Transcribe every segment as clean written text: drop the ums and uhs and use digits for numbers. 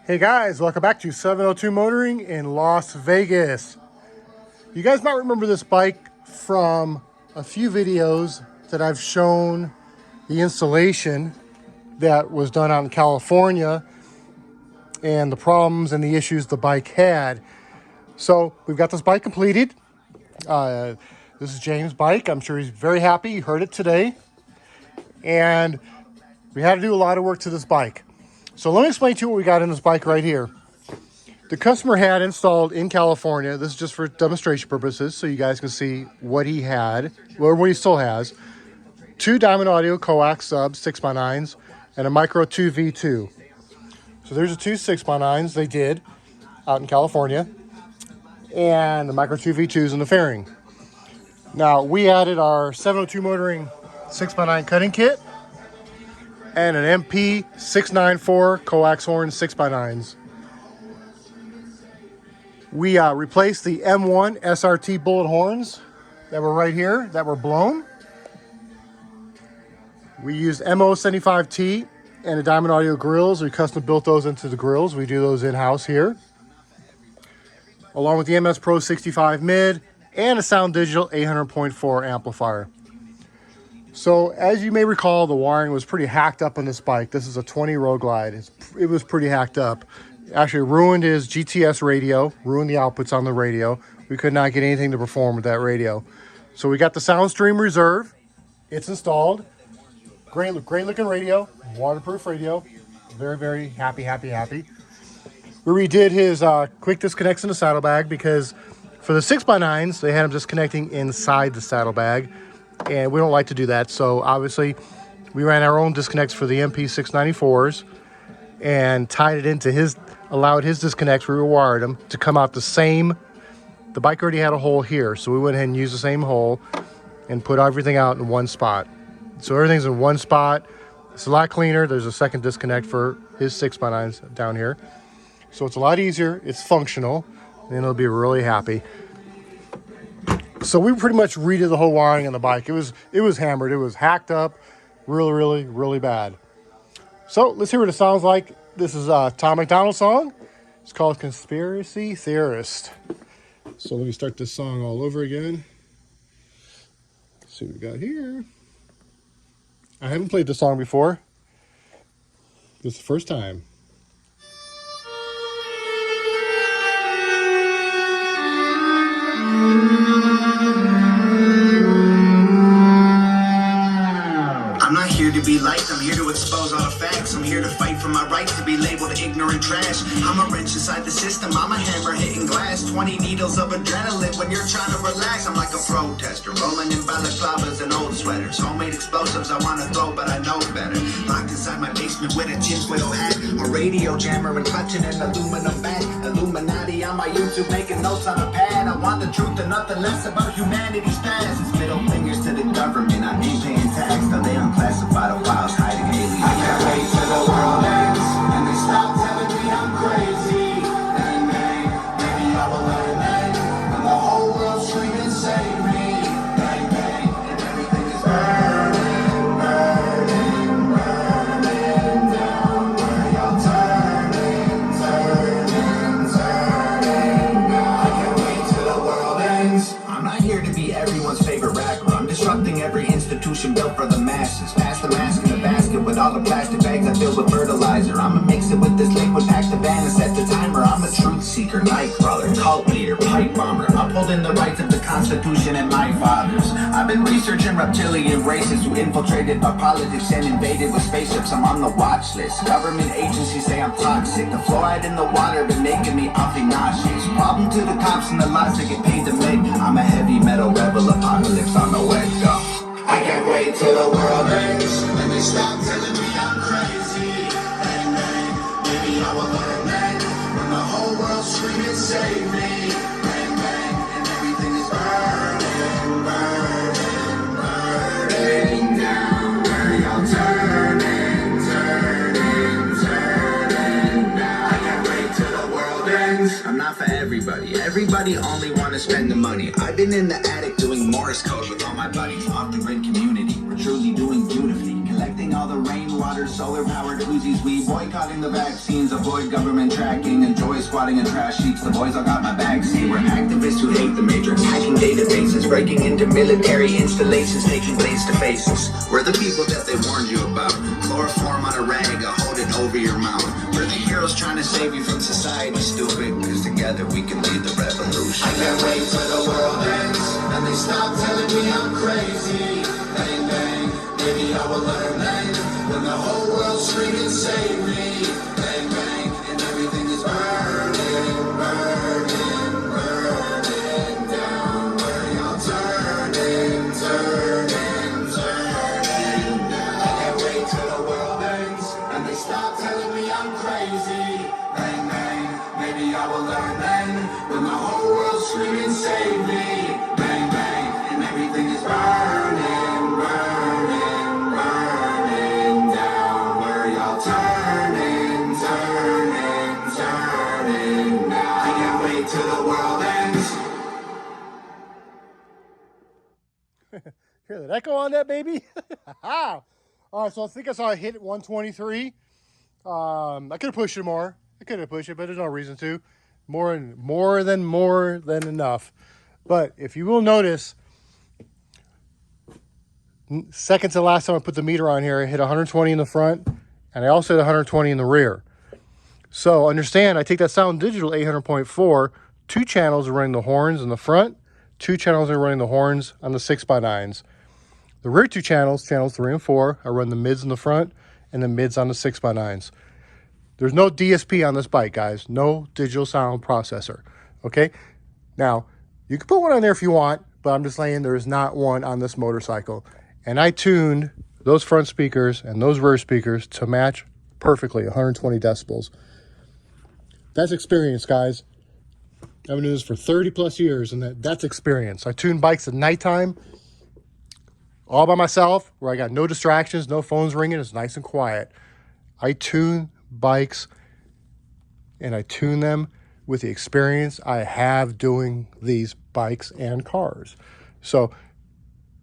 Hey guys, welcome back to 702 Motoring in Las Vegas. You guys might remember this bike from a few videos that I've shown the installation that was done out in California and the problems and the issues the bike had. So we've got this bike completed. This is James' bike. I'm sure he's very happy. He heard it today. And we had to do a lot of work to this bike. So let me explain to you what we got in this bike right here. The customer had installed in California, this is just for demonstration purposes, so you guys can see what he had, or what he still has. 2 Diamond Audio coax subs, 6x9s, and a Micro 2 V2. So there's the 2 6x9s they did out in California, and the Micro 2 V2s in the fairing. Now, we added our 702 Motoring 6x9 cutting kit, and an MP 694 coax horn 6x9s. We replaced the M1 SRT bullet horns that were right here that were blown. We used MO75T and the Diamond Audio grills. We custom built those into the grills. We do those in-house here. Along with the MS Pro 65 mid and a Soundigital 800.4 amplifier. So, as you may recall, the wiring was pretty hacked up on this bike. This is a 20 Road Glide. It was pretty hacked up. Actually ruined his GTS radio, ruined the outputs on the radio. We could not get anything to perform with that radio. So we got the SoundStream Reserve. It's installed. Great looking radio, waterproof radio. Very, very happy. We redid his quick disconnects in the saddlebag because for the 6x9s, they had them disconnecting inside the saddlebag. And we don't like to do that, so obviously we ran our own disconnects for the MP 694s and tied it into allowed his disconnects, we rewired them to come out the same. The bike already had a hole here, so we went ahead and used the same hole and put everything out in one spot. So everything's in one spot. It's a lot cleaner. There's a second disconnect for his 6x9s down here. So it's a lot easier, it's functional, and it'll be really happy. So we pretty much redid the whole wiring on the bike. It was hammered. It was hacked up really bad. So let's hear what it sounds like. This is a Tom MacDonald song. It's called Conspiracy Theorist. So let me start this song all over again. Let's see what we got here. I haven't played this song before. This is the first time. To be liked, I'm here to expose all the facts. I'm here to fight for my right to be labeled ignorant trash. I'm a wrench inside the system, I'm a hammer hitting glass. 20 needles of adrenaline when you're trying to relax. I'm like a protester, rolling in balaclavas and old sweaters. Homemade explosives I wanna throw, but I know better. Locked inside my basement with a tinfoil hat, a radio jammer and clutching an aluminum bat. Illuminati on my YouTube making notes on a pad. I want the truth and nothing less about humanity's past. It's middle fingers to the government, I ain't paying tax. Though they unclassified files hiding aliens. I can't wait till the world ends and they stop telling me I'm crazy. Bang, bang, maybe I will learn then when the whole world's screaming save me. Bang, bang, and everything is burning down. Where y'all turning now. I can't wait till the world ends. I'm not here to be everyone's favorite rapper. I'm disrupting every institution built for the masses. Pass the mask in the basket with all the plastic bags I fill with fertilizer. I'ma mix it with this liquid, pack the van and set the timer. I'm a truth seeker, night crawler, cult leader, pipe bomber, upholding the rights of the Constitution and my fathers. I've been researching reptilian races who infiltrated our politics and invaded with spaceships. I'm on the watch list. Government agencies say I'm toxic. The fluoride in the water been making me awfully nauseous. Problem to the cops and the lies I get paid to make. I'm a heavy metal rebel, apocalypse on the way. Go. I can't wait till the world ends and they stop telling me I'm crazy. Bang, bang, maybe I will learn then when the whole world's screaming save me. Bang, bang, and everything is burning down. Where y'all turning now. I can't wait till the world ends. I'm not for everybody. Everybody only want to spend the money. I've been in the attic doing Morse code with all my buddies. Off the grid community, we're truly doing beautifully. Collecting Collecting all the rainwater, solar powered Uzis. We boycotting the vaccines, avoid government tracking. Enjoy squatting in trash heaps. The boys all got my back. See, we're activists who hate the matrix. Hacking databases, breaking into military installations, taking blades to faces. We're the people that they warned you about. Chloroform on a rag, hold it over your mouth. We're the heroes trying to save you from society, stupid. Cause together we can lead the revolution. I can't wait till the world ends and they stop telling me I'm crazy. Bang, bang, maybe I will learn then. When the whole world's screaming, save me. Bang, bang, and everything is burning, burning, burning down. Where y'all turning, turning, turning down. I can't wait till the world ends and they stop telling me I'm crazy. Bang, bang, maybe I will learn then. When the whole world's screaming, save me. Bang, bang, and everything is burning, burning, burning down. Where y'all turning, turning, turning now. I can't wait till the world ends. Hear that echo on that, baby? All right, so I think I saw a hit at 123. I could have pushed it more. I could have pushed it, but there's no reason to. More than enough. But if you will notice, second to last time I put the meter on here, I hit 120 in the front, and I also hit 120 in the rear. So understand, I take that Soundigital 800.4, 2 channels are running the horns in the front, 2 channels are running the horns on the 6x9s. The rear 2 channels, channels 3 and 4, I run the mids in the front and the mids on the 6x9s. There's no DSP on this bike, guys. No digital sound processor. Okay? Now, you can put one on there if you want, but I'm just saying there is not one on this motorcycle. And I tuned those front speakers and those rear speakers to match perfectly, 120 decibels. That's experience, guys. I've been doing this for 30 plus years, and that's experience. I tune bikes at nighttime, all by myself, where I got no distractions, no phones ringing. It's nice and quiet. I tune bikes, and I tune them with the experience I have doing these bikes and cars. So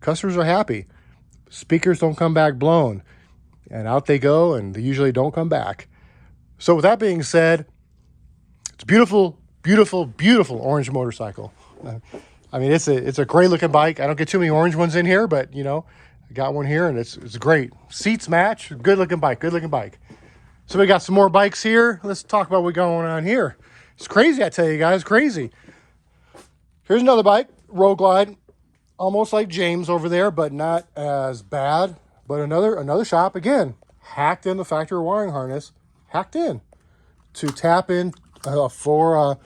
customers are happy. Speakers don't come back blown, and out they go, and they usually don't come back. So with that being said, it's a beautiful, beautiful, beautiful orange motorcycle. I mean, it's a great looking bike. I don't get too many orange ones in here, but you know, I got one here, and it's great. Seats match. Good looking bike. Good looking bike. So we got some more bikes here. Let's talk about what's going on here. It's crazy, I tell you guys, crazy. Here's another bike, Road Glide, almost like James over there, but not as bad. But another shop, again, hacked in the factory wiring harness, hacked in to tap in for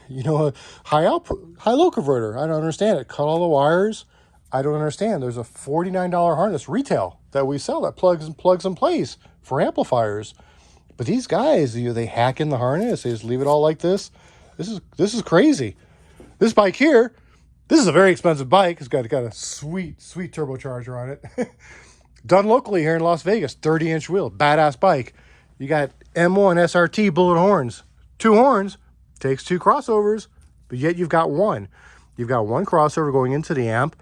you know, a high output, high low converter. I don't understand it. Cut all the wires. I don't understand. There's a $49 harness retail that we sell that plugs and plays for amplifiers. But these guys, they hack in the harness. They just leave it all like this. This is crazy. This bike here, this is a very expensive bike. It's got a sweet turbocharger on it. Done locally here in Las Vegas, 30-inch wheel, badass bike. You got M1 SRT bullet horns. 2 horns, takes 2 crossovers, but yet you've got one. You've got one crossover going into the amp,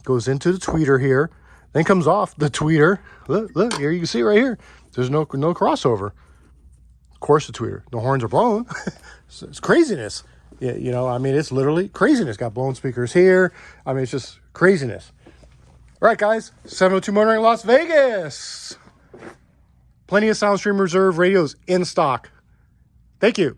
goes into the tweeter here, then comes off the tweeter. Look, here you can see right here. There's no crossover. Of course the tweeter. The horns are blown. It's craziness. Yeah, you know, I mean, it's literally craziness. Got blown speakers here. I mean, it's just craziness. All right, guys. 702 Motoring Las Vegas. Plenty of SoundStream Reserve radios in stock. Thank you.